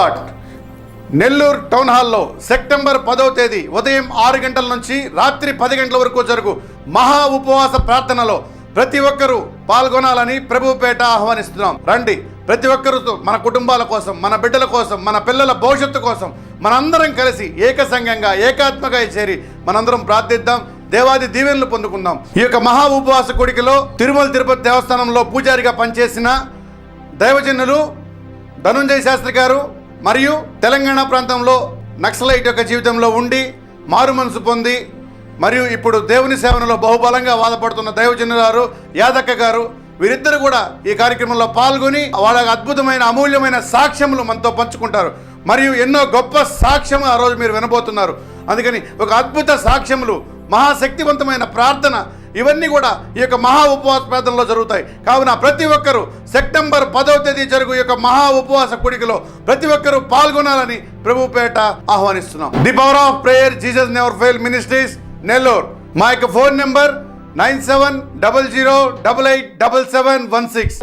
Slot Nellore town హాల్లో September 10వ తేదీ ఉదయం 6 గంటల నుంచి రాత్రి 10 గంటల వరకు జరుగు మహా ఉపవాస ప్రార్థనలో ప్రతి ఒక్కరూ పాల్గొనాలని ప్రభుపేట ఆహ్వానిస్తున్నాం. రండి, ప్రతి ఒక్కరితో మన కుటుంబాల కోసం, మన బిడ్డల కోసం, మన పిల్లల భవిష్యత్తు కోసం మనందరం కలిసి ఏక సంఘంగా ఏకాత్మగా చేరి మనందరం ప్రార్థిద్దాం, దేవాది దీవెనలు పొందుకుందాం. ఈ యొక్క మహా ఉపవాస కూడికలో తిరుమల తిరుపతి దేవస్థానంలో పూజారిగా పనిచేసిన దైవజనులు ధనుంజయ శాస్త్రి గారు మరియు తెలంగాణ ప్రాంతంలో నక్సలైట్ యొక్క జీవితంలో ఉండి మారు మనసు పొంది మరియు ఇప్పుడు దేవుని సేవనలో బహుబలంగా వాదపడుతున్న దైవజనులారు యాదక్క గారు, వీరిద్దరు కూడా ఈ కార్యక్రమంలో పాల్గొని వాళ్ళ అద్భుతమైన అమూల్యమైన సాక్ష్యములు మనతో పంచుకుంటారు. మరియు ఎన్నో గొప్ప సాక్ష్యము ఆ రోజు మీరు వినబోతున్నారు. అందుకని ఒక అద్భుత సాక్ష్యములు, మహాశక్తివంతమైన ప్రార్థన, ఇవన్నీ కూడా ఈ యొక్క మహా ఉపవాస ప్రార్థనలో జరుగుతాయి. కావున ప్రతి ఒక్కరూ సెప్టెంబర్ 10వ తేదీ జరుగు ఈ యొక్క మహా ఉపవాస కూడికలో ప్రతి ఒక్కరూ పాల్గొనాలని ప్రభుపేట ఆహ్వానిస్తున్నాం. The power of prayer Jesus never fail ministries, Nellore. మా యొక్క ఫోన్ నెంబర్ 9700887716.